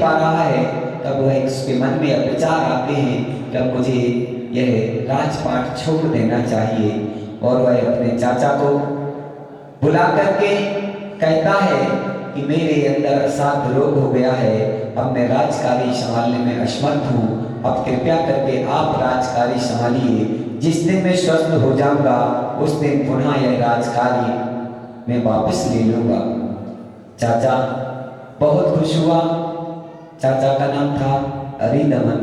पा रहा है तब वह उसके मन में विचार आते हैं कि अब मुझे यह राजपाट छोड़ देना चाहिए। और वह अपने चाचा को बुला करके कहता है कि मेरे अंदर असाध्य रोग हो गया है, अब मैं राजकार्य संभालने में असमर्थ हूँ, अब कृपया करके आप राजकार्य संभालिए। जिस दिन मैं स्वस्थ हो जाऊंगा उस दिन पुनः यह राजकार्य मैं वापस ले लूंगा। चाचा बहुत खुश हुआ। चाचा का नाम था अरिदमन।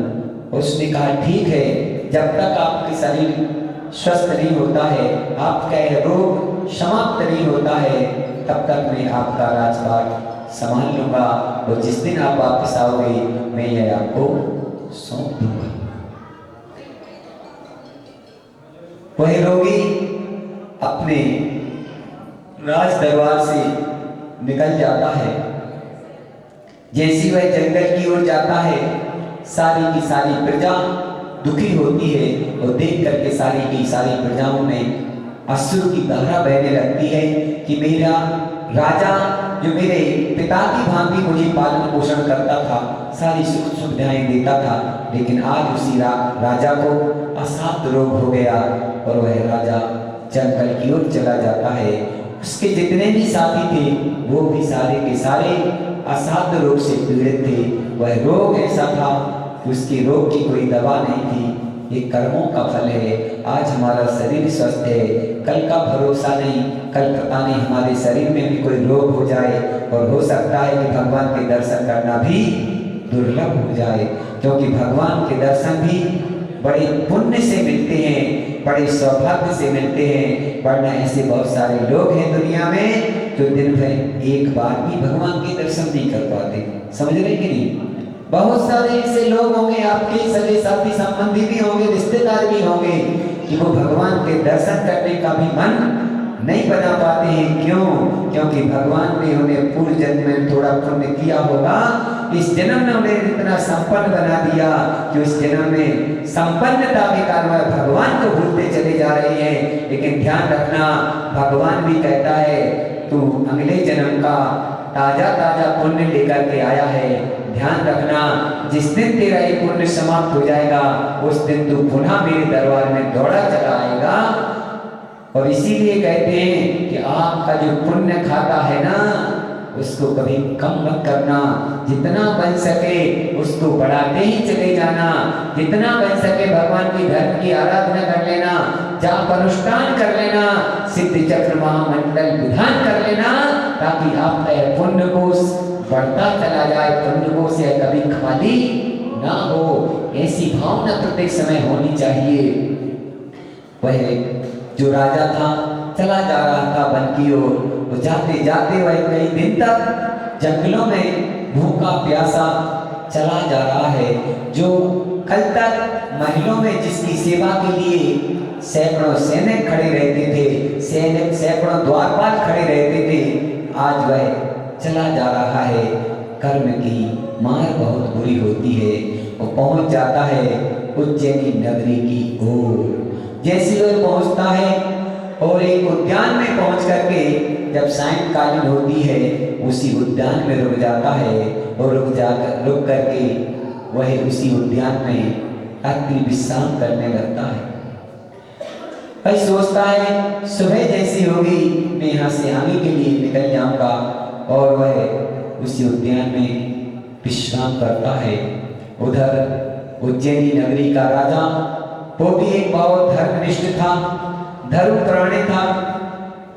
उसने कहा ठीक है, जब तक आपके शरीर स्वस्थ नहीं होता है, आपका यह रोग समाप्त नहीं होता है, तब तक मैं आपका राजपाट संभाल लूंगा और जिस दिन आप वापस आओगे मैं यह आपको सौंप दूंगा। वह रोगी अपने राज दरबार से निकल जाता है। जैसी वह जंगल की ओर जाता है, सारी की सारी प्रजा दुखी होती है और देख करके सारी की सारी प्रजाओं में अश्रु की धारा बहने लगती है कि मेरा राजा जो मेरे पिता की भांति मुझे पालन पोषण करता था, सारी सुख सुविधाएं देता था, लेकिन आज उसी राजा को असाध्य रोग हो गया और वह राजा जंगल की ओर चला जाता है। उसके जितने भी साथी थे वो भी सारे के सारे असाध्य रोग से पीड़ित थे। वह रोग ऐसा था कि उसके रोग की कोई दवा नहीं थी। ये कर्मों का फल है। आज हमारा शरीर स्वस्थ है, कल का भरोसा नहीं, कल पता नहीं हमारे शरीर में भी कोई रोग हो जाए और हो सकता है कि भगवान के दर्शन करना भी दुर्लभ हो जाए, क्योंकि भगवान के दर्शन भी बड़े पुण्य से मिलते हैं, बड़े सौभाग्य से मिलते हैं। वरना ऐसे बहुत सारे लोग हैं दुनिया में जो दिन भर एक बार भी भगवान के दर्शन नहीं कर पाते। समझ रहे कि नहीं? बहुत सारे ऐसे लोग होंगे, आपके सगे साथी संबंधी भी होंगे, रिश्तेदार भी होंगे कि वो भगवान के दर्शन करने का भी मन नहीं बना पाते हैं। क्यों? क्योंकि भगवान ने उन्हें पूर्व जन्म में थोड़ा पुण्य किया होगा, इस जन्म में उन्हें इतना संपन्न बना दिया कि उस जन्म में संपन्नता के कारण वह भगवान को भूलते चले जा रहे हैं। लेकिन ध्यान रखना, भगवान भी कहता है तू अगले जन्म का ताजा ताजा पुण्य लेकर के आया है। ध्यान रखना, जिस दिन तेरा ये पुण्य समाप्त हो जाएगा उस दिन तू पुनः मेरे दरबार में दौड़ा चला आएगा। और इसीलिए कहते हैं कि आपका जो पुण्य खाता है ना, उसको कभी कम मत करना, जितना बन सके उसको बढ़ाते ही चले जाना। जितना बन सके भगवान की धर्म की आराधना कर लेना, जाप अनुष्ठान कर लेना, सिद्ध चक्र महामंडल विधान कर लेना, ताकि आपका यह पुण्य कोष बढ़ता चला जाए, पुण्य कोष से कभी खाली ना हो। ऐसी भावना प्रत्येक समय होनी चाहिए। वह जो राजा था चला जा रहा था वन की ओर, वो जाते जाते वह कई दिन तक जंगलों में भूखा प्यासा चला जा रहा है। जो कल तक महलों में जिसकी सेवा के लिए सैकड़ों सैनिक खड़े रहते थे, सैकड़ों द्वारपाल खड़े रहते थे, आज वह चला जा रहा है। कर्म की मार बहुत बुरी होती है। वो पहुंच जाता है उज्जैनी नगरी की ओर। जैसे वह पहुंचता है और एक उद्यान में पहुंच करके जब सायंकालीन होती है उसी उद्यान में रुक जाता है और रुक करके वह उसी उद्यान में अति विश्राम करने लगता है। वह सोचता है सुबह जैसी होगी मैं यहाँ से आगे के लिए निकल जाऊंगा, और वह उसी उद्यान में विश्राम करता है। उधर उज्जैनी नगरी का राजा, वो भी एक बहुत धर्मनिष्ठ था, धर्मपरायण था,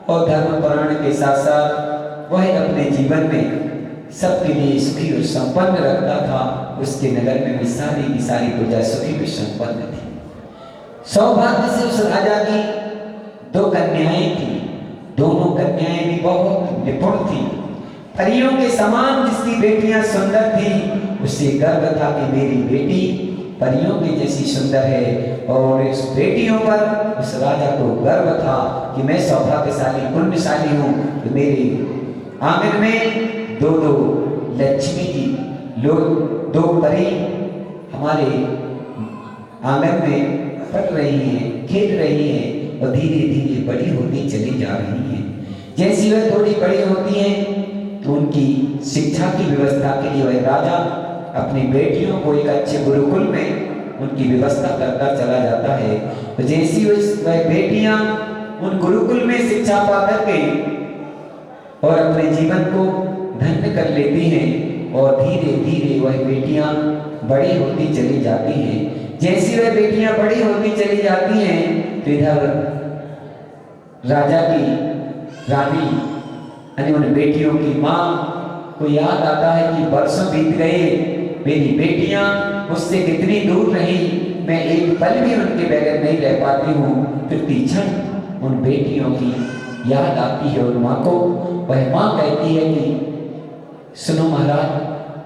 और धर्मपरायण के साथ साथ वह अपने जीवन में सबके लिए सुखी और संपन्न रखता था। उसके नगर में भी सारी की सारी प्रजा सुखी और संपन्न थी। सौभाग्य से उस राजा की 2 कन्याएं थी। दोनों कन्याएं भी बहुत निपुण थी, परियों के समान जिसकी बेटियां सुंदर थी, उससे गर्व था कि मेरी बेटी परियों की जैसी सुंदर है। और इस बेटियों पर उस राजा को गर्व था कि मैं सौभाग्यशाली पुण्यशाली हूँ कि मेरे आंगन में 2 लक्ष्मी की 2 परी हमारे आंगन में पट रही हैं, खेल रही हैं और धीरे धीरे बड़ी होती चली जा रही हैं। जैसी वह थोड़ी बड़ी होती हैं तो उनकी शिक्षा की व्यवस्था के लिए वह राजा अपनी बेटियों को एक अच्छे गुरुकुल में उनकी व्यवस्था करता चला जाता है। तो जैसी वह बेटियां उन गुरुकुल में शिक्षा पा करके और अपने जीवन को धन्य कर लेती हैं और धीरे धीरे वह बेटियां बड़ी होती चली जाती हैं। जैसी वह बेटियां बड़ी होती चली जाती हैं तो इधर राजा की रानी यानी उन बेटियों की माँ को याद आता है कि वर्षों बीत गए, मेरी बेटियां मुझसे कितनी दूर रही, मैं एक पल भी उनके बगैर नहीं रह पाती हूँ। प्रतिक्षण उन बेटियों की याद आती है उन माँ को। वह माँ कहती है कि सुनो महाराज,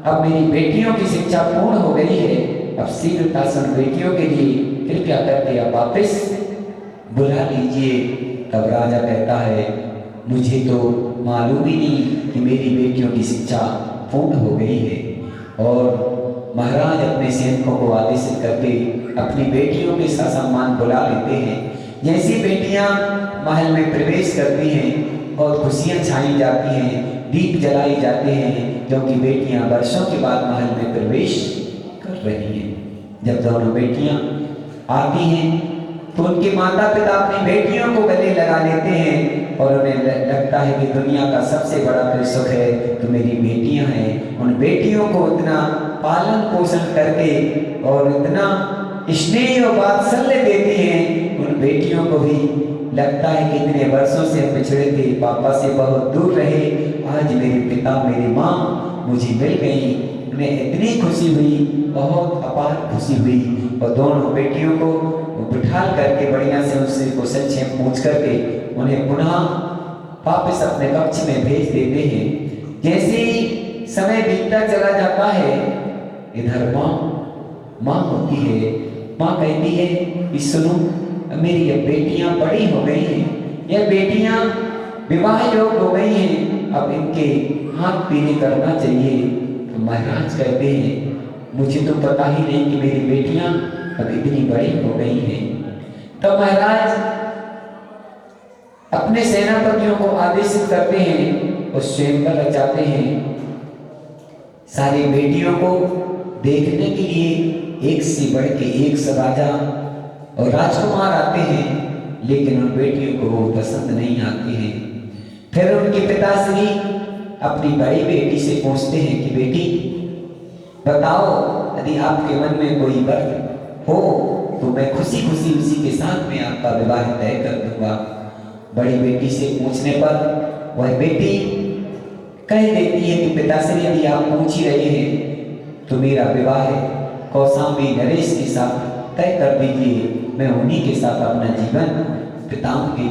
अब मेरी बेटियों की शिक्षा पूर्ण हो गई है, अब शीघ्रता से उन बेटियों के लिए कृपया करके आप वापस बुला लीजिए। तब राजा कहता है मुझे तो मालूम ही नहीं कि मेरी बेटियों की शिक्षा पूर्ण हो गई है। और महाराज अपने सैनिकों को आदेशित करके अपनी बेटियों के ससम्मान बुला लेते हैं। जैसी बेटियां महल में प्रवेश करती हैं और खुशियां छाई जाती हैं, दीप जलाई जाते हैं, क्योंकि बेटियां वर्षों के बाद महल में प्रवेश कर रही हैं। जब दोनों बेटियां आती हैं तो उनके माता पिता अपनी बेटियों को गले लगा लेते हैं और उन्हें लगता है कि दुनिया का सबसे बड़ा कोई सुख है तो मेरी बेटियां हैं। उन बेटियों को इतना पालन पोषण करके और इतना स्नेह और वात्सल्य देती हैं, उन बेटियों को भी लगता है कि इतने वर्षों से पिछड़े थे, पापा से बहुत दूर रहे, आज मेरे पिता मेरी माँ मुझे मिल गई। उन्हें इतनी खुशी हुई, बहुत अपार खुशी हुई। और दोनों बेटियों को बिठा करके बढ़िया से उनसे क्वेश्चन छेम पूछ करके उन्हें पुनः वापस अपने कक्ष में भेज देते हैं। जैसे ही समय बीतता चला जाता है, इधर माँ होती है, माँ कहती है कि सुनो, मेरी ये बेटियां बड़ी हो गई हैं, यह बेटियां विवाह योग हो गई हैं, अब इनके हाथ पीने करना चाहिए। तो महाराज कहते हैं मुझे तो पता ही नहीं कि मेरी बेटियां अब इतनी बड़ी हो गई हैं। तो महाराज अपने सेनापतियों को आदेशित करते हैं और स्वयंवर रचाते हैं। सारी बेटियों को देखने के लिए एक से बढ़ के एक राजा और राजकुमार आते हैं, लेकिन उन बेटियों को वो पसंद नहीं आती हैं। फिर उनके पिताश्री अपनी बड़ी बेटी से पूछते हैं कि बेटी बताओ, यदि आपके मन में कोई वर हो तो मैं खुशी खुशी उसी के साथ में आपका विवाह तय कर दूंगा। बड़ी बेटी से पूछने पर वह बेटी कह देती है कि पिताश्री, यदि आप पूछ ही रहे हैं तो मेरा विवाह कौशाम्बी नरेश के साथ तय कर दीजिए, मैं उन्हीं के साथ अपना जीवन बिताऊंगी।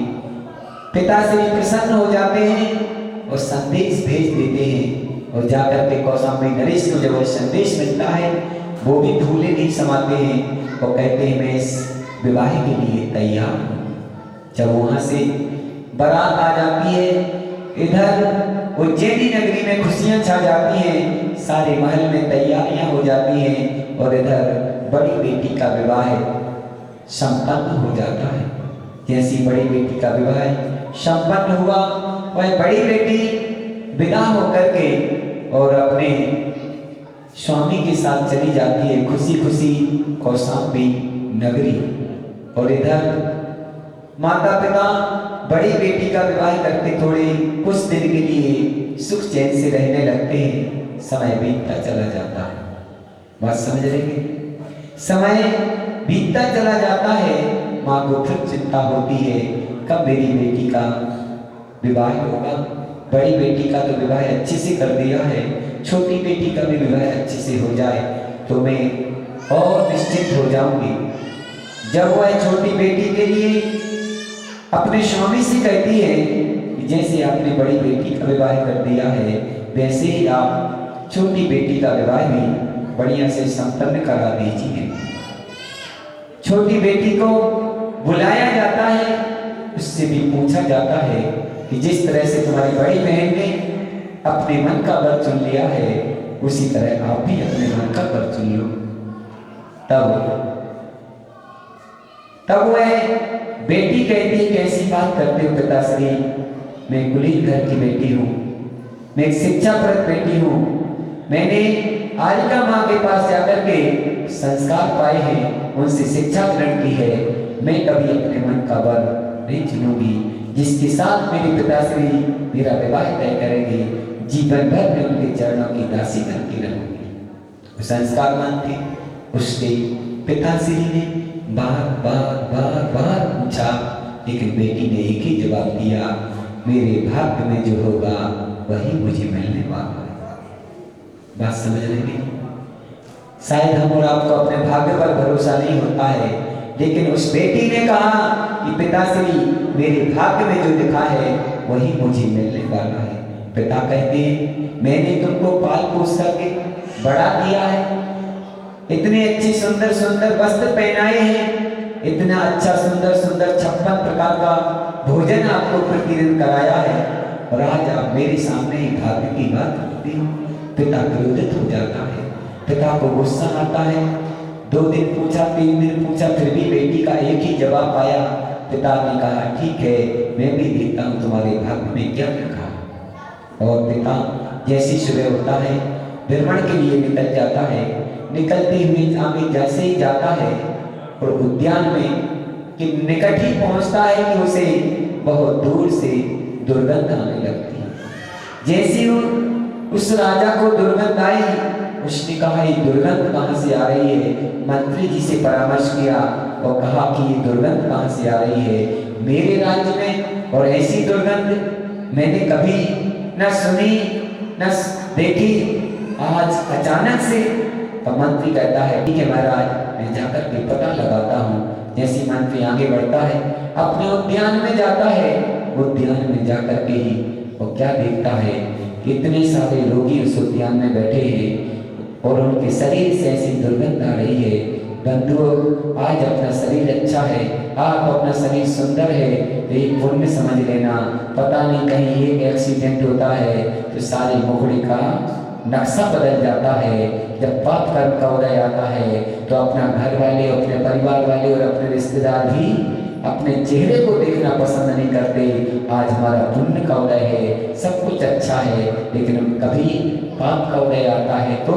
पिताश्री प्रसन्न हो जाते हैं और संदेश भेज देते हैं और जाकर के कौशाम्बी नरेश को जब वह संदेश मिलता है वो भी फूले नहीं समाते हैं और कहते हैं मैं इस विवाह के लिए तैयार हूँ। जब वहाँ से बारात आ जाती है, इधर उज्जैनी नगरी में खुशियाँ छा जाती हैं, सारे महल में तैयारियाँ हो जाती हैं और इधर बड़ी बेटी का विवाह संपन्न हो जाता है। जैसी बड़ी बेटी का विवाह संपन्न हुआ, वह बड़ी बेटी विदा होकर के और अपने स्वामी के साथ चली जाती है खुशी खुशी कौशाम्बी नगरी। और इधर माता पिता बड़ी बेटी का विवाह करके थोड़े कुछ दिन के लिए सुख चैन से रहने लगते हैं। समय बीतता चला जाता है, बात समझ रहे? समय बीतता चला जाता है, माँ को फिर चिंता होती है कब मेरी बेटी का विवाह होगा। बड़ी बेटी का तो विवाह अच्छे से कर दिया है, छोटी बेटी का भी विवाह अच्छे से हो जाए तो मैं और निश्चिंत हो जाऊंगी। जब वह छोटी बेटी के लिए अपने स्वामी से कहती है कि जैसे आपने बड़ी बेटी का विवाह कर दिया है, वैसे ही आप छोटी बेटी का विवाह भी बढ़िया से संपन्न करा दीजिए। छोटी बेटी को बुलाया जाता है, उससे भी पूछा जाता है कि जिस तरह से तुम्हारी बड़ी बहन ने अपने मन का वर चुन लिया है, उसी तरह आप भी अपने मन का वर चुन लो। तब वह बेटी कहती है कैसी बात करते हो पिताश्री, मैं कुलीन घर की बेटी हूँ, मैं एक शिक्षाप्रद बेटी हूँ। मैंने आरिका माँ के पास जाकर के संस्कार पाए हैं, उनसे शिक्षा ग्रहण की है। मैं कभी अपने मन का वर नहीं चुनूंगी, जिसके साथ मेरे पिताश्री मेरा विवाह तय करेंगे। जीवन भर में उनके चरणों की दासी बन के रहूंगी। संस्कारवान थे। उसके पिताश्री ने बार बार बार बार पूछा, लेकिन बेटी ने एक ही जवाब दिया, मेरे भाग्य में जो होगा वही मुझे मिलने वाला है। बात समझ रहे? शायद हम और आपको अपने भाग्य पर भरोसा नहीं होता है, लेकिन उस बेटी ने कहा कि पिताश्री मेरे भाग्य में जो लिखा है वही मुझे मिलने वाला है। पिता कहते हैं, मैंने तुमको पाल पोस करके बड़ा किया है, इतने अच्छे सुंदर सुंदर वस्त्र पहनाए हैं, इतना अच्छा सुंदर सुंदर 56 प्रकार का भोजन आपको प्रतिदिन कराया है, और आज आप मेरे सामने ही भाग्य की बात करते हो। पिता क्रोधित हो जाता है, पिता को गुस्सा आता है। 2 दिन पूछा, 3 दिन पूछा, फिर भी बेटी का एक ही जवाब आया। पिता ने कहा, ठीक है, मैं भी देखता हूँ तुम्हारे भाग्य में क्या लिखा है। और पिता जैसी सुबह होता है, भ्रमण के लिए निकल जाता है। निकलते हुए आगे जैसे ही जाता है और उद्यान में कि निकट ही पहुंचता है कि उसे बहुत दूर से दुर्गंध आने लगती है। जैसे उस राजा को दुर्गंध आई, उसने कहा, ये दुर्गंध कहाँ से आ रही है? मंत्री जी से परामर्श किया और कहा कि ये दुर्गंध कहाँ से आ रही है मेरे राज्य में, और ऐसी दुर्गंध मैंने कभी न सुनी न देखी, आज अचानक से। तो मंत्री कहता है, ठीक है महाराज, मैं जाकर के पता लगाता हूँ। जैसे मंत्री आगे बढ़ता है, अपने उद्यान में जाता है। उद्यान में जाकर के ही वो क्या देखता है, कितने सारे रोगी उस उद्यान में बैठे हैं और उनके शरीर से ऐसी दुर्गंध आ रही है। बंधुओं, आज अपना शरीर अच्छा है, आप अपना शरीर सुंदर है, तो एक पुण्य समझ लेना। पता नहीं कहीं एक एक्सीडेंट होता है तो सारे मुखड़े का नक्शा बदल जाता है। जब पाप कर्म का उदय आता है तो अपना घर वाले, अपने परिवार वाले और अपने रिश्तेदार भी अपने चेहरे को देखना पसंद नहीं करते। आज हमारा पुण्य का उदय है, सब कुछ अच्छा है, लेकिन कभी पाप का उदय आता है तो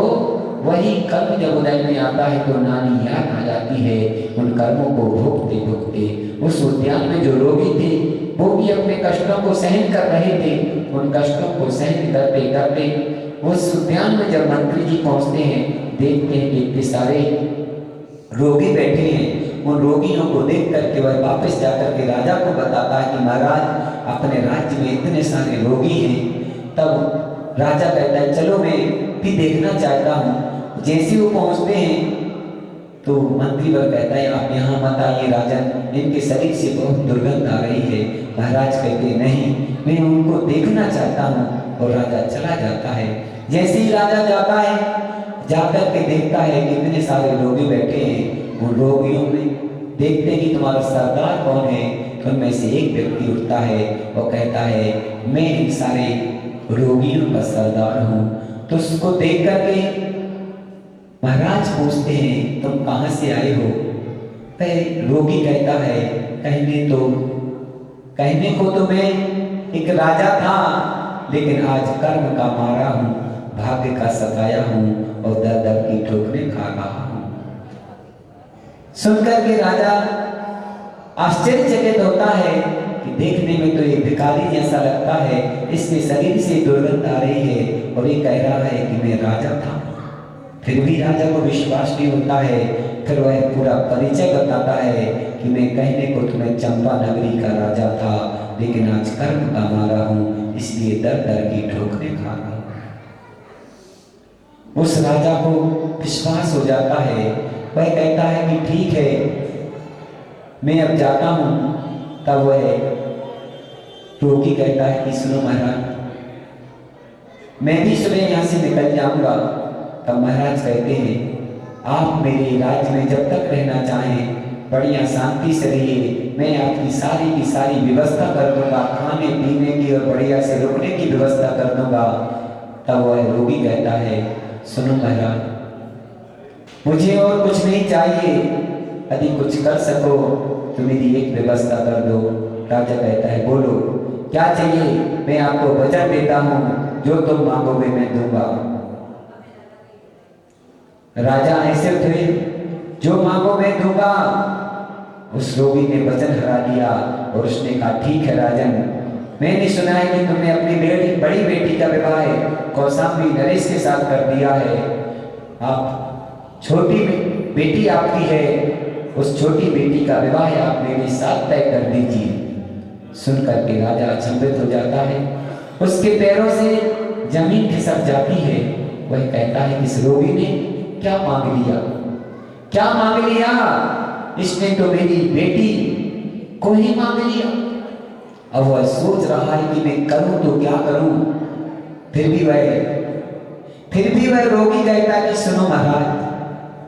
वही कर्म जब उदय में आता है तो नानी याद आ जाती है। उन कर्मों को भोगते भोगते उस उद्यान में जो रोगी थे वो भी अपने कष्टों को सहन कर रहे थे। उन कष्टों को सहन करते करते उस उद्यान में जब मंत्री जी पहुंचते हैं, देखते हैं कि इतने सारे रोगी बैठे हैं। उन रोगियों को देख करके वह वापस जाकर के राजा को बताता है कि महाराज, अपने राज्य में इतने सारे रोगी हैं। तब राजा कहता है, चलो मैं भी देखना चाहता हूँ। जैसे वो पहुँचते हैं तो मंत्री वर कहता है, आप यहाँ मत आइए राजन, इनके शरीर से बहुत दुर्गंध आ रही है। महाराज कहते, नहीं, मैं उनको देखना चाहता हूँ, और राजा चला जाता है। जैसे ही राजा जाता है, जाकर के देखता है कि इतने सारे रोगी बैठे हैं। उन रोगियों में देखते कि तुम्हारा सरदार कौन है, तो उनमें से एक व्यक्ति उठता है और कहता है, मैं इन सारे रोगियों का सरदार हूँ। तो उसको देख करके महाराज पूछते हैं, तुम कहाँ से आए हो? रोगी कहता है, कहने को तो मैं एक राजा था, लेकिन आज कर्म का मारा हूँ, भाग्य का सताया हूँ और दर दर की ठोकरें खा रहा हूँ। सुनकर के राजा आश्चर्यचकित होता है कि देखने में तो ये भिखारी जैसा लगता है, इसके शरीर से दुर्गंध आ रही है और ये कह रहा है कि मैं राजा था। फिर भी राजा को विश्वास नहीं होता है। फिर वह पूरा परिचय बताता है कि मैं कहने को तो मैं चंपा नगरी का राजा था, लेकिन आज कर्म का मारा हूँ, इसलिए दर दर की ठोकरें खा रहा हूँ। उस राजा को विश्वास हो जाता है। वह कहता है कि ठीक है, मैं अब जाता हूँ। तब वह रोगी कहता है कि सुनो महाराज, मैं भी सुबह यहाँ से निकल जाऊंगा। तब महाराज कहते हैं, आप मेरे राज्य में जब तक रहना चाहें बढ़िया शांति से रहिए, मैं आपकी सारी की सारी व्यवस्था कर दूंगा, खाने पीने की और बढ़िया से रुकने की व्यवस्था कर दूंगा। तब वह रोगी कहता है, सुनो महाराज, मुझे और कुछ नहीं चाहिए, यदि कुछ कर सको तो मेरी एक व्यवस्था कर दो। राजा कहता है, बोलो क्या चाहिए, मैं आपको वचन देता हूँ जो तुम मांगोगे मैं दूंगा। राजा ऐसे थे, जो मांगो मैं दूंगा। उस रोगी ने वचन हरा दिया और उसने कहा ठीक है राजन, मैंने सुना है कि तुमने अपनी बड़ी बेटी का विवाह कौशाम्बी नरेश के साथ कर दिया है। आप छोटी बेटी आपकी है, उस छोटी बेटी का विवाह आप मेरे साथ तय कर दीजिए। सुनकर के राजा अचंभित हो जाता है, उसके पैरों से जमीन खिसक जाती है। वह कहता है इस रोगी ने क्या मांग लिया, क्या मांग लिया? इसने तो मेरी बेटी को ही मांग लिया। अब वह सोच रहा है कि मैं करूं तो क्या करूं। फिर भी वह रोगी कहता कि सुनो महाराज,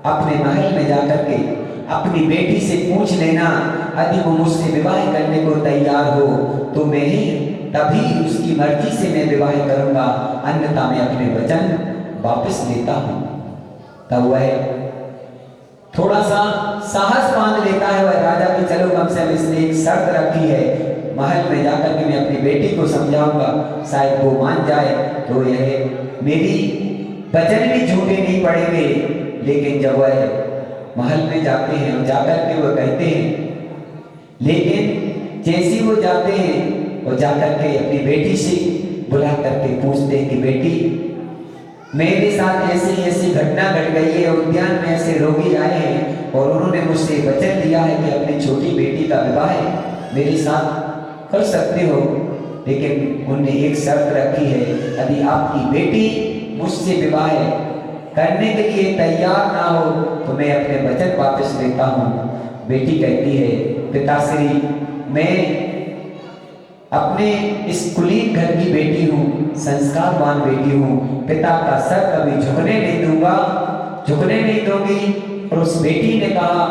अपने महल में जाकर के अपनी बेटी से पूछ लेना, यदि वो मुझसे विवाह करने को तैयार हो तो मैं ही तभी उसकी मर्जी से मैं विवाह करूंगा, अन्यथा मैं अपने वचन वापस लेता हूं। तब वह थोड़ा सा साहस बांध लेता है वह राजा की, चलो कम से कम इसने एक शर्त रखी है, महल में जाकर के मैं अपनी बेटी को समझाऊंगा, शायद वो मान जाए तो यह मेरी वचन भी झूठे नहीं पड़ेंगे। लेकिन जब वह महल में जाते हैं और जाकर के वो कहते हैं, लेकिन जैसे वो जाते हैं और जाकर के अपनी बेटी से बुला करके पूछते हैं कि बेटी, मेरे साथ ऐसी घटना घट गई है, उद्यान में ऐसे रोगी आए हैं और उन्होंने मुझसे वचन दिया है कि अपनी छोटी बेटी का विवाह मेरे साथ कर सकते हो, लेकिन उनने एक शर्त रखी है, यदि आपकी बेटी मुझसे विवाह करने के लिए तैयार ना हो तो मैं अपने वचन वापस लेता हूँ। बेटी कहती है पिताश्री, मैं अपने इस कुलीन घर की बेटी हूँ, संस्कारवान बेटी हूँ, पिता का सर कभी झुकने नहीं दूंगी। और उस बेटी ने कहा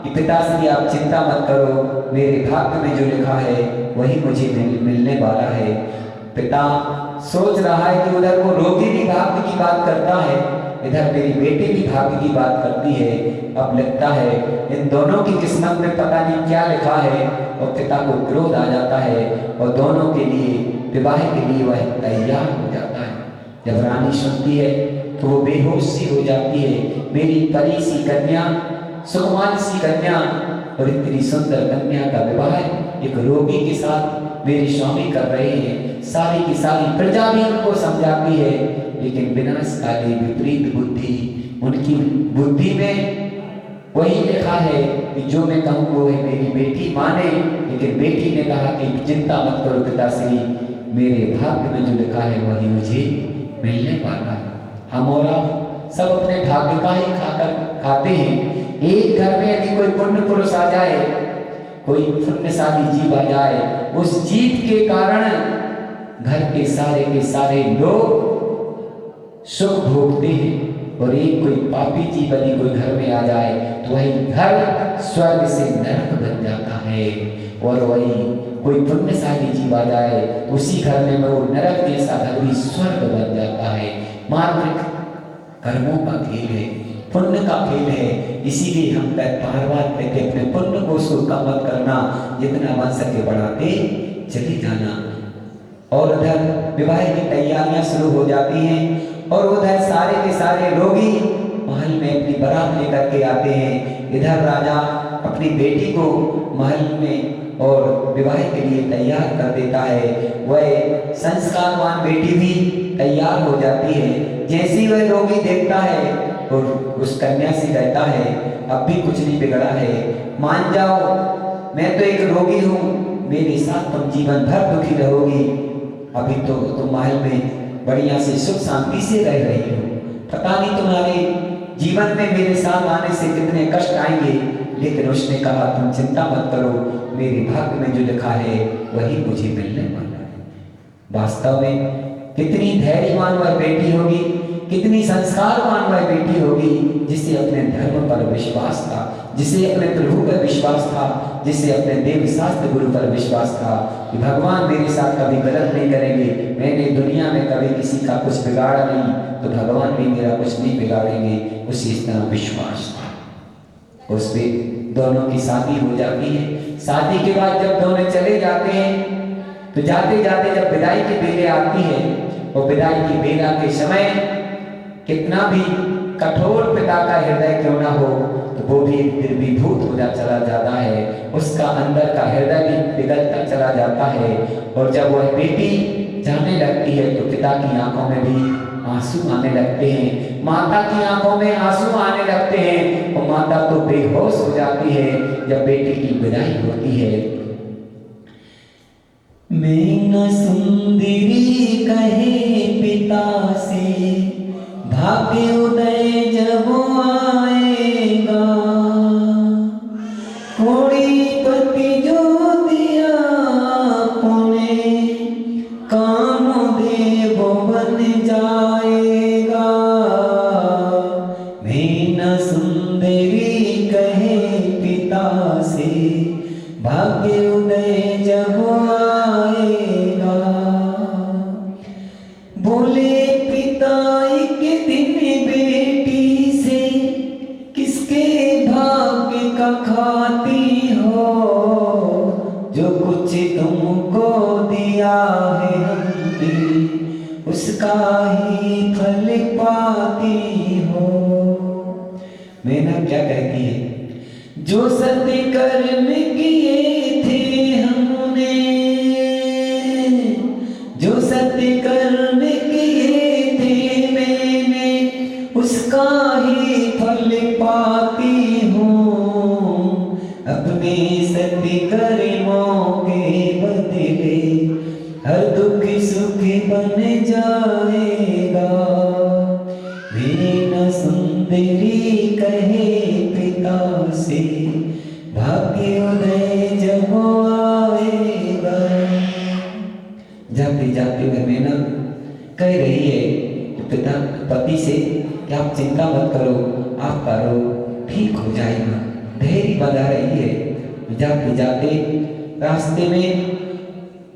कि पिताश्री आप चिंता मत करो, मेरे भाग्य में जो लिखा है वही मुझे मिलने वाला है। पिता सोच रहा है कि उधर वो रोगी भी भाग्य की बात करता है, इधर मेरी बेटी भी भाग्य की बात करती है। अब लगता है इन दोनों की किस्मत में पता नहीं क्या लिखा है, और पिता को क्रोध आ जाता है और दोनों के लिए विवाह के लिए वह तैयार हो जाता है। जब रानी सुनती है तो वो बेहोश सी हो जाती है। मेरी परी सी कन्या, सुकुमारी सी कन्या और इतनी सुंदर कन्या का विवाह एक रोगी के साथ मेरे स्वामी कर रहे हैं। सारी की सारी प्रजा भी उनको समझाती है, लेकिन विनाशकाली विपरीत बुद्धि, उनकी बुद्धि में वही लिखा है कि जो मैं कहूँ वो है मेरी बेटी माने। लेकिन बेटी ने कहा कि चिंता मत करो पिताश्री, मेरे भाग्य में जो लिखा है वही मुझे मिलने वाला है। हम और आप सब अपने भाग्य का ही खाते हैं। एक घर में यदि कोई पुण्य पुरुष आ जाए, कोई पुण्यशाली जीव आ जाए, उस जीव के कारण घर के सारे लोग सुख भोगते हैं। और एक कोई पापी जीव यदि कोई घर में आ जाए तो वही घर स्वर्ग से नरक बन जाता है। और वही कोई पुण्यशाली जीव आ जाए उसी घर में वो नरक जैसा घर भी स्वर्ग बन जाता है। मात्र कर्मों का खेल है, पुण्य का खेल है। इसीलिए हम बार बार कहते अपने पुण्य को कम मत करना, जितना बन सके बढ़ाते चले जाना। और उधर विवाह की तैयारियां शुरू हो जाती हैं और उधर सारे के सारे रोगी महल में अपनी बारात लेकर के आते हैं। इधर राजा अपनी बेटी को महल में और विवाह के लिए तैयार कर देता है। वह संस्कारवान बेटी भी तैयार हो जाती है। जैसी वह रोगी देखता है और उस कन्या से कहता है अब भी कुछ नहीं बिगड़ा है, मान जाओ, मैं तो एक रोगी हूँ, मेरे साथ तुम जीवन भर दुखी रहोगी। अभी तो तुम महल में बढ़िया से सुख शांति से रह रही हो, पता नहीं तुम्हारे जीवन में मेरे साथ आने से कितने कष्ट आएंगे। लेकिन उसने कहा तुम चिंता मत करो, मेरे भाग्य में जो लिखा है वही मुझे मिलने वाला है। वास्तव में कितनी धैर्यवान वह बेटी होगी, कितनी संस्कारवान वह बेटी होगी, जिसे अपने धर्म पर विश्वास था, जिसे अपने प्रभु पर विश्वास था, जिसे अपने देव शास्त्र गुरु पर विश्वास था कि भगवान मेरे साथ कभी गलत नहीं करेंगे, मैंने दुनिया में कभी किसी का कुछ बिगाड़ा नहीं तो भगवान भी मेरा कुछ नहीं बिगाड़ेंगे। उसे इस तरह विश्वास था। उस पे दोनों की शादी हो जाती है। शादी के बाद जब दोनों चले जाते हैं तो जाते जाते जब विदाई की बेले आती है वो विदाई की बेला के समय कितना भी कठोर पिता का हृदय क्यों ना हो, तो वो भी द्रवीभूत होता चला जाता है, उसका अंदर का हृदय भी पिघलता चला जाता है। और जब वह बेटी जाने लगती है तो पिता की आंखों में भी आंसू आने लगते हैं, माता की आंखों में आंसू आने लगते हैं, और माता तो बेहोश हो जाती है जब बेटी की विदाई होती है। मैना सुंदरी कहे पिता से, भाग्य उदय जब आएगा, कोड़ी पति जो दिया पुणे, कामदेव बन जाएगा। मैना सुंदरी कहे पिता से, भाग्य उदय जब आएगा, बोले पिता एक दिन बेटी से, किसके भाग्य का खाती हो, जो कुछ तुमको दिया है हमने, उसका ही फल पाती हो। मैना क्या कहती है? जो सत्य कर्म किए थे हमने, जो सत्य कर्म किए थे मैंने, उसका ही फल पाती हूँ। अपने सत्य कर्मों के बदले हर दुख सुख बन जाएगा। मैना सुंदरी कहे पिता से, भाग्य उदय जब आएगा। जाते जाते हुए मैना कह रही है पिता पति से कि आप चिंता मत करो, आपका रोग ठीक हो जाएगा, धैर्य बना रही है। जाते जाते रास्ते में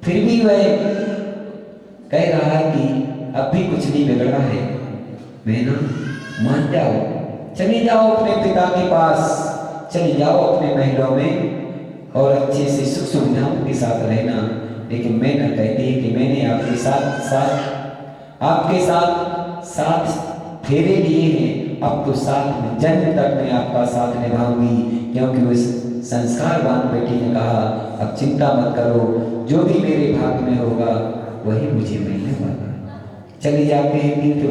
फिर भी वह कह रहा है कि अब भी कुछ नहीं बिगड़ा है, मैना मान जाओ, चली जाओ अपने पिता के पास, चली जाओ अपने महलों में और अच्छे से सुख सुविधाओं के साथ रहना। लेकिन मैना कहती है कि मैंने आपके साथ फेरे लिए हैं, अब तो साथ में जन्म तक मैं आपका साथ निभाऊंगी। क्योंकि उस संस्कारवान बेटी ने कहा अब चिंता मत करो, जो भी मेरे भाग्य में होगा वही मुझे मिलने वाला है। चले जाते हैं तीर्थ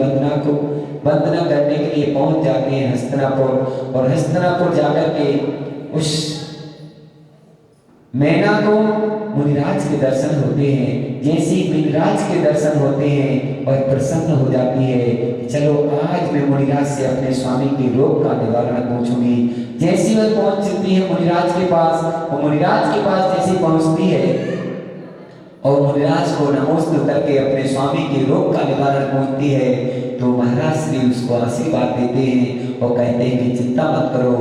वंदना करने के लिए पहुंच जाते हैं हस्तिनापुर, और हस्तिनापुर जाकर के उस मैना को मुनिराज के दर्शन होते हैं। जैसे ही मुनिराज के दर्शन होते हैं और प्रसन्न हो जाती है, चलो आज मैं मुनिराज से अपने स्वामी के रोग का निवारण पूछूंगी। जैसी वह पहुंचती है मुनिराज के पास, और मुनिराज के पास जैसे पहुंचती है और मुनिराज को नमस्ते करके अपने स्वामी के रोग का निवारण पूछती है, तो महाराज श्री उसको आशीर्वाद देते हैं और कहते हैं कि चिंता मत करो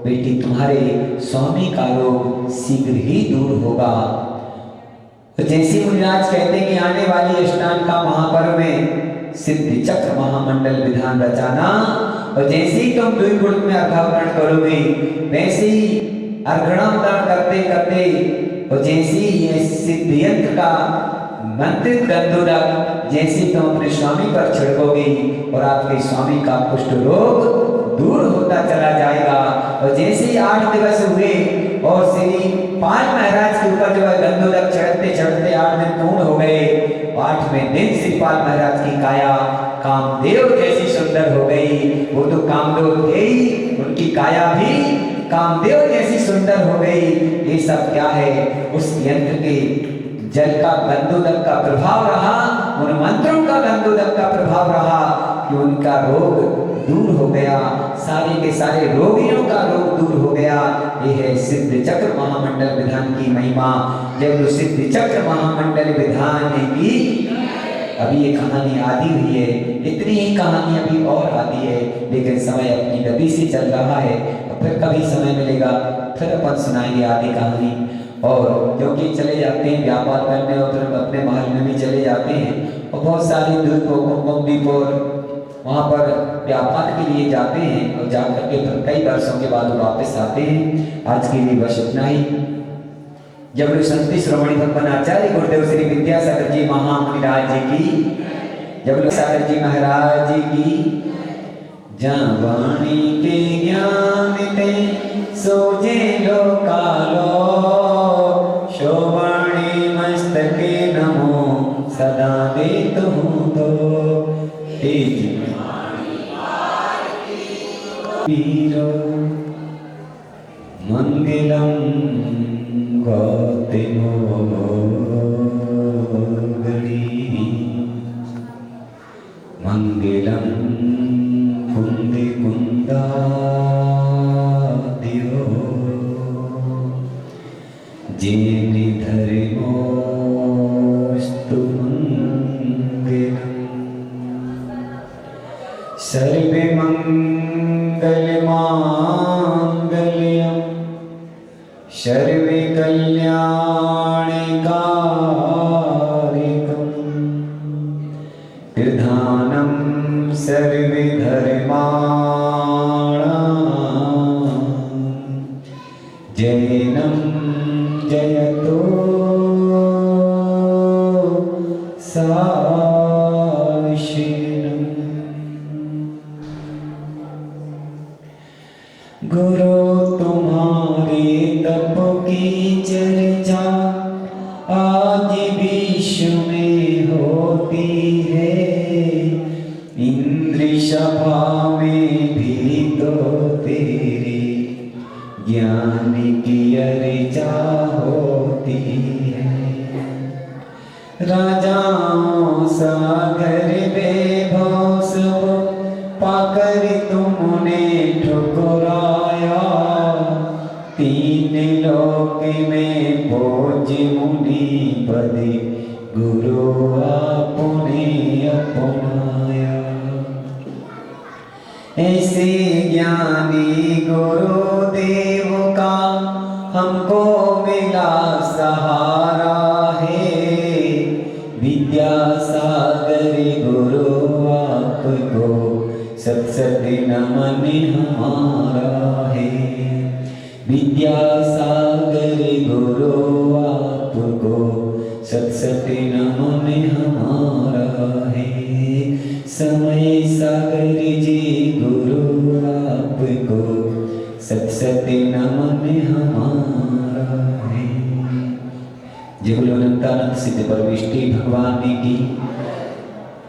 बेटी, तुम्हारे स्वामी का रोग शीघ्र ही दूर होगा। तो जैसे मुनिराज कहते हैं कि आने वाली अष्टांग का महापर्व में सिद्ध चक्र महामंडल विधान रचाना, और जैसे ही तुम द्विगुण में अर्घावरण करोगे, वैसे ही अर्घणावरण करते करते और जैसे ही ये सिद्ध यंत्र का मंत्रित गंधोदक जैसे तुम अपने स्वामी पर छिड़कोगे और आपके स्वामी का कुष्ठ रोग दूर होता चला जाएगा। और जैसे ही 8 दिवस हुए और श्री पाल महाराज के ऊपर जो है गंधोदक चढ़ते चढ़ते 8 दिन पूर्ण हो गए, 8वें दिन श्री पाल महाराज की काया कामदेव जैसी सुंदर हो गई। वो तो कामदेव थे ही, उनकी काया भी कामदेव जैसी सुंदर हो गई। ये सब क्या है? उस यंत्र के जल का गंधोदक का प्रभाव रहा, उन मंत्रों का गंधोदक का प्रभाव रहा कि उनका रोग दूर हो गया, सारे के सारे रोगियों का रोग दूर हो गया। ये है सिद्ध चक्र महामंडल विधान की महिमा। जब सिद्ध चक्र महामंडल विधान की अभी ये कहानी आदि हुई है, इतनी ही कहानी अभी और आदि है, लेकिन समय अपनी गति से चल रहा है। फिर कभी समय मिलेगा फिर अपन सुनाएंगे आदि कहानी। और क्योंकि चले जाते हैं व्यापार करने और फिर अपने महल में भी चले जाते हैं, और बहुत सारे दूर को कुंभीपुर वहाँ पर व्यापार के लिए जाते हैं, और जाकर के फिर कई वर्षों के बाद वापस आते हैं। आज के लिए बस इतना ही। जब संत श्रोमणी भगवान आचार्य गुरुदेव श्री विद्यासागर जी महामुनिराज जी की जब सागर जी महाराज की जहाँ वाणी के ज्ञान ते सोजे लो कालो शोवाणी मस्तके नमो सदा दे तुम तो तेज वीरो मंगलम गौते गणी मंगलम कुंदे कुंदा दियो जेनि धर्मोस्तु मंगलम सर्वे मंगल मांगल्यम सर्वे कल्याणकारिकम प्रधानम सर्वे धर्माणां जैनं जयतो साशिनम्। गुरु तुम्हारे तप की चर्चा आज विश्व में होती है, इंद्र सभा में भी तो तेरे ज्ञान की अर्चा होती है। राजाओं सागर वैभव सब पाकर तुमने ठुकराया, तीन लोक में भोज मुनि पद गुरु आपने अपनाया। ऐसे ज्ञानी गुरुदेव का हमको मिला सहारा है, विद्यासागर गुरु आपको सत सत नमन हमारा है। विद्यासागर गुरु आपको सत सत नमन हमारा है। समय सागर जी गुरु आपको सत सत नमन हमारा है। जय बोलो अनंतानंद सिद्ध परमेष्टि भगवान की,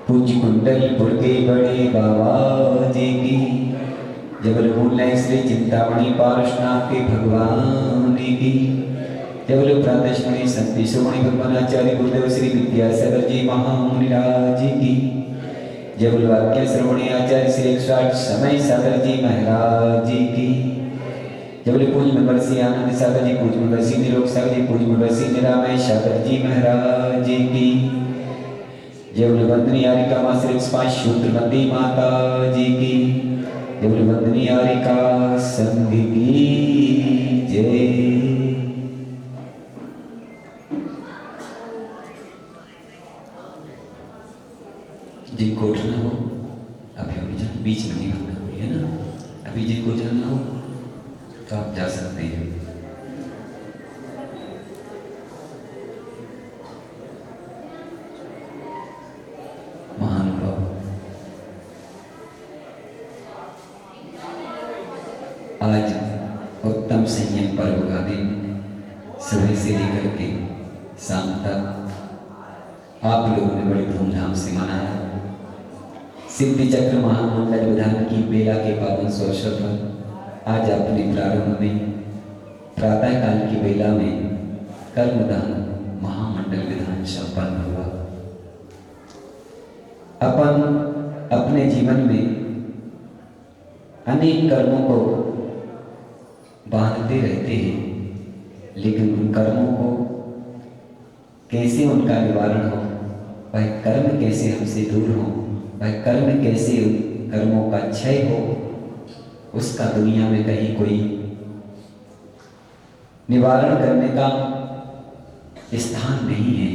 पूज्य कुंडलपुर के बड़े बाबा जी की, जबल मूल्य श्री चिंतामणि पारशनाथ के भगवान की, जबल प्रातश्मणि संति सुमणि भगवानाचार्य गुरुदेव श्री विद्यासागर जी महामुनिराज की, जबल वाक्य श्रवणी आचार्य श्री 108 समय सागर जी महाराज की, जबल पूज्य महर्षि आनंद सागर जी, पूज्य महर्षि निरोग सागर जी, पूज्य महर्षि निरामय सागर जी महाराज की, जबल वंदनी आरिका मां श्री 105 शूद्रमती माता जी की, जबल वंदनी आरिका संघ की जय। जिनको उठना हो अभी अभी बीच में नहीं भागना हो, है ना। अभी जिनको जाना हो तो आप जा सकते हैं। महानुभाव, आज उत्तम संयम पर्व का दिन सुबह से लेकर के शाम तक आप लोगों ने बड़ी धूमधाम से मनाया। सिद्धि चक्र महामंडल विधान की बेला के पावन अवसर पर आज अपने प्रारंभ में प्रातः काल की बेला में कर्मदान महामंडल विधान संपन्न हुआ। अपन अपने जीवन में अनेक कर्मों को बांधते रहते हैं, लेकिन उन कर्मों को कैसे उनका निवारण हो, वह कर्म कैसे हमसे दूर हो, वह कर्म कैसे कर्मों का क्षय हो, उसका दुनिया में कहीं कोई निवारण करने का स्थान नहीं है।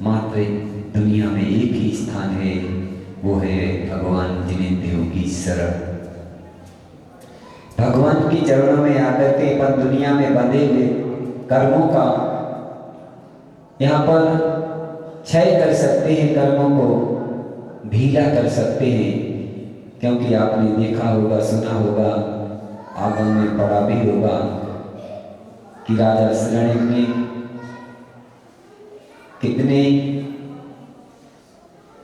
मात्र दुनिया में एक ही स्थान है, वो है भगवान जिनेंद्रियों की शरण। भगवान की चरणों में आकर के अपन दुनिया में बंधे हुए कर्मों का यहाँ पर क्षय कर सकते हैं, कर्मों को ढीला कर सकते हैं, क्योंकि आपने देखा होगा, सुना होगा, आगम में पढ़ा भी होगा कि राजा शरणिक ने कितने,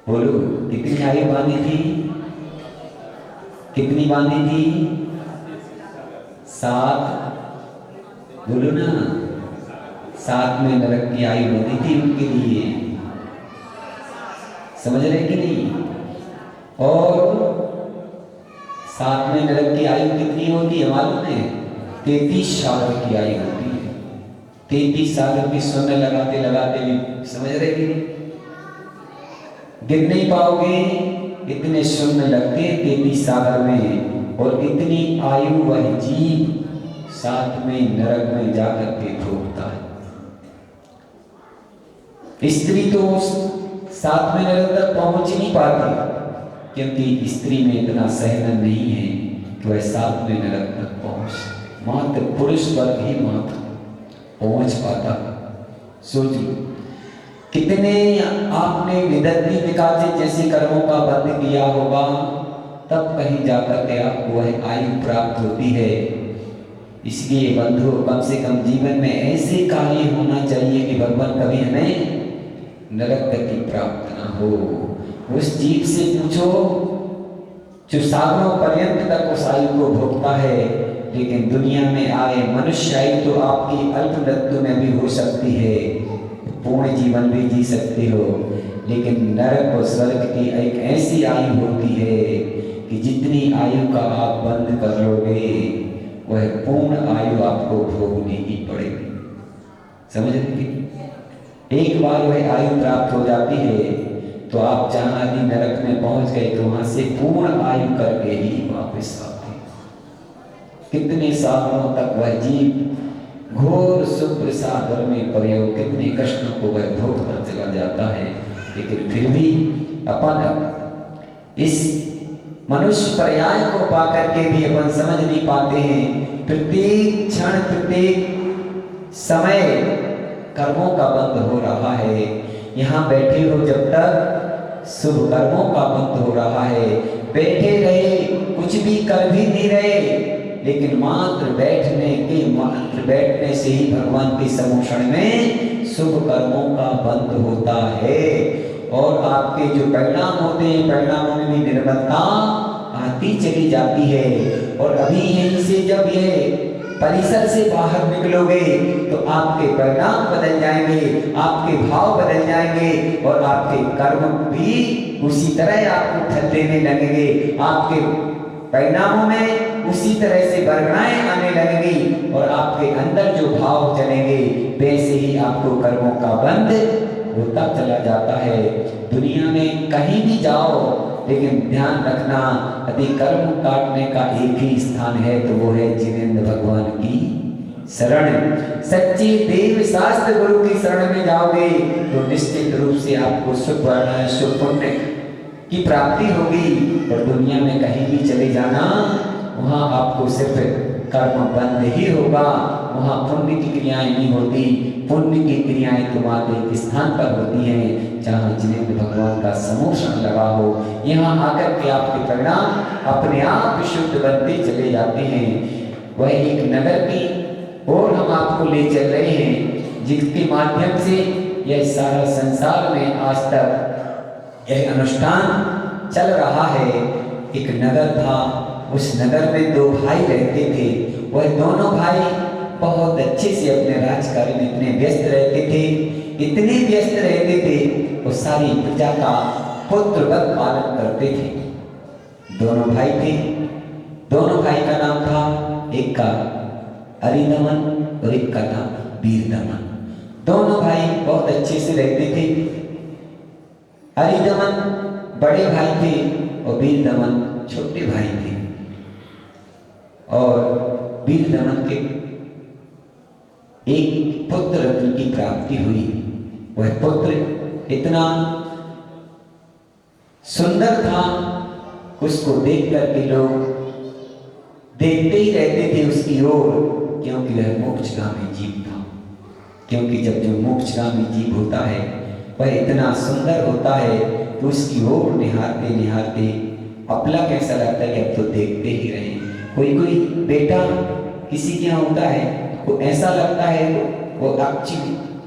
बोलो, कितनी आयु बांधी थी? कितनी बांधी थी? 7, बोलो ना, 7 में नरक की आयु बंधी थी उनके लिए। समझ रहे कि नहीं? और 7 में नरक की आयु कितनी होती है मालूम है? 33 साल की आयु होती है। 33 साल की शून्य लगाते लगाते भी, समझ रहे कि नहीं? गिन नहीं पाओगे, इतने शून्य लगते 33 सागर में। और इतनी आयु वह जीव 7 में नरक में जाकर के भोगता है। स्त्री तो 7 में नरक तक पहुंच नहीं पाती, क्योंकि स्त्री में इतना सहन नहीं है कि वह 7 में नरक तक पहुंच। मात्र पुरुष वर्ग ही मात्र पहुंच पाता। सोचिए कितने आपने विदग्धी निकाले जैसे कर्मों का बंद किया होगा, तब कहीं जाकर के आपको वह आयु प्राप्त होती है। इसलिए बंधु, कम से कम जीवन में ऐसे कार्य होना चाहिए कि भगवान कभी हमें नरक गति प्राप्त ना हो। उस जीव से पूछो जो सागरों पर्यंत तक उस आयु को भोगता है, लेकिन दुनिया में आए मनुष्य आयु तो आपकी अल्प मृत्यु में भी हो सकती है, पूर्ण जीवन भी जी सकते हो, लेकिन नरक और स्वर्ग की एक ऐसी आयु होती है कि जितनी आयु का आप बंद कर लोगे, वह पूर्ण आयु आपको भोगनी ही पड़ेगी। समझ रहे? एक बार वह आयु प्राप्त हो जाती है तो आप जहां आदि नरक में पहुंच गए तो वहां से पूर्ण आयु करके ही वापस आते। कितने सालों तक वह जीव घोर शुक्र सागर में प्रयोग, कितने कष्टों को वह भोग कर चला जाता है, लेकिन फिर भी अपन इस मनुष्य पर्याय को पाकर के भी अपन समझ नहीं पाते हैं। प्रत्येक क्षण, प्रत्येक समय कर्मों का बंद हो रहा है। यहाँ बैठे हो जब तक शुभ कर्मों का बंद हो रहा है। बैठे रहे, कुछ भी कर भी नहीं रहे, लेकिन मात्र बैठने से ही भगवान के समोषण में शुभ कर्मों का बंद होता है। और आपके जो परिणाम होते हैं, परिणामों में भी निर्मलता आती चली जाती है। और अभी यहीं से जब यह परिसर से बाहर निकलोगे तो आपके परिणाम बदल जाएंगे, आपके भाव बदल जाएंगे, और आपके कर्म भी उसी तरह आपको फल देने लगेंगे। आपके परिणामों में उसी तरह से वर्गणाएं आने लगेंगी, और आपके अंदर जो भाव चलेंगे वैसे ही आपको कर्मों का बंध होता चला जाता है। दुनिया में कहीं भी जाओ, लेकिन ध्यान रखना, यदि कर्म काटने का एक ही स्थान है तो वो है जिनेंद्र भगवान की शरण। सच्चे देव शास्त्र गुरु की शरण में जाओगे तो निश्चित रूप से आपको सुख वर्ण, सुख पुण्य की प्राप्ति होगी। और दुनिया में कहीं भी चले जाना, वहां आपको सिर्फ कर्म बंद ही होगा, वहां पुण्य की क्रियाएं नहीं होती। पुण्य की क्रियाएं तुम्हारे एक स्थान पर होती हैं जहाँ जिनेंद्र भगवान का समोषण लगा हो। यहाँ आकर के आपके परिणाम अपने आप शुद्ध बनते चले जाते हैं। वह एक नगर की ओर हम आपको ले चल रहे हैं, जिसके माध्यम से यह सारा संसार में आज तक यह अनुष्ठान चल रहा है। एक नगर था, उस नगर में 2 भाई रहते थे। वह दोनों भाई बहुत अच्छे से अपने राजकार्य में इतने व्यस्त रहते थे, इतने व्यस्त रहते थे, वो सारी प्रजा का पुत्रवत पालन करते थे। दोनों भाई थे, दोनों भाई का नाम था, एक का अरिदमन और एक का नाम वीरदमन। दोनों भाई बहुत अच्छे से रहते थे। अरिदमन बड़े भाई थे और वीरदमन छोटे भाई थे। और वीरदमन के एक पुत्र रत्न की प्राप्ति हुई। वह पुत्र इतना सुंदर था, उसको देख करके लोग देखते ही रहते थे उसकी ओर, क्योंकि वह मोक्षगामी जीव था। क्योंकि जब जो मोक्षगामी जीव होता है वह इतना सुंदर होता है तो उसकी ओर निहारते निहारते अपलक ऐसा लगता है कि अब तो देखते ही रहे। कोई कोई बेटा किसी के यहाँ होता है तो ऐसा लगता है वो अच्छी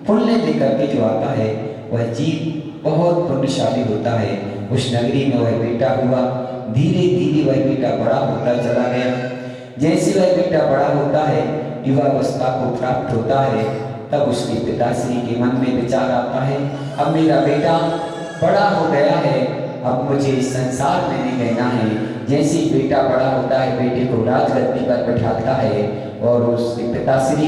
पुण्य लेकर के जो आता है वह जीव बहुत पुण्यशाली होता है। उस नगरी में वह बेटा हुआ, धीरे धीरे वह बेटा बड़ा होता चला गया। जैसे वह बेटा बड़ा होता है, युवावस्था को प्राप्त होता है, तब उसके पिताश्री के मन में विचार आता है, अब मेरा बेटा बड़ा हो गया है, अब मुझे इस संसार में नहीं रहना है। जैसे ही बेटा बड़ा होता है, बेटे को राजगद्दी पर बैठाता है और उसके पिताश्री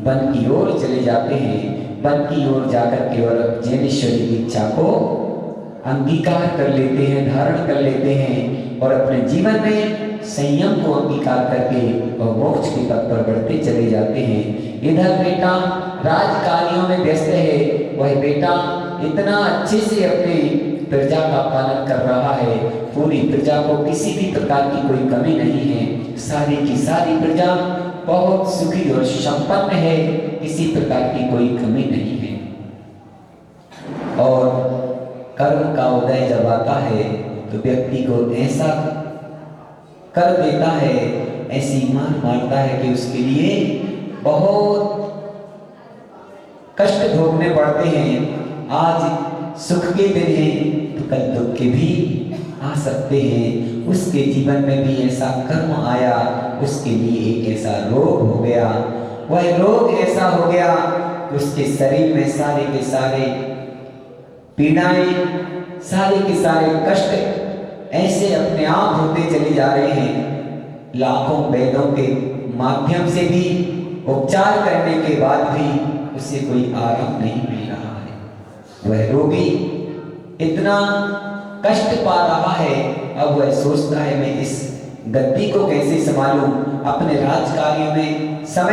वन की ओर चले जाते हैं। वन की ओर जाकर के और जैनेश्वरी दीक्षा को अंगीकार कर लेते हैं, धारण कर लेते हैं और अपने जीवन में संयम को अंगीकार करके और मोक्ष के पथ पर बढ़ते चले जाते हैं। इधर बेटा राज कार्यों में व्यस्त है, वह बेटा इतना अच्छे से अपने प्रजा का पालन कर रहा है, पूरी प्रजा को किसी भी प्रकार की कोई कमी नहीं है, सारी की सारी प्रजा बहुत सुखी और संपन्न है, किसी प्रकार की कोई कमी नहीं है। और कर्म का उदय जब आता है तो व्यक्ति को ऐसा कर देता है, ऐसी मार मारता है कि उसके लिए बहुत कष्ट भोगने पड़ते हैं। आज सुख के दिन हैं तो कल दुख के भी आ सकते हैं। उसके जीवन में भी ऐसा कर्म आया, उसके लिए एक ऐसा रोग हो गया, वह रोग ऐसा हो गया कि उसके शरीर में सारे के सारे पीड़ाएं, सारे के सारे कष्ट ऐसे अपने आप होते चले जा रहे हैं। लाखों वैद्यों के माध्यम से भी उपचार करने के बाद भी उसे कोई आराम नहीं मिल रहा है। वह रोगी इतना कष्ट पा रहा है, अब वह सोचता है मैं इस गद्दी को कैसे संभालूं, अपने राज कार्यों में समय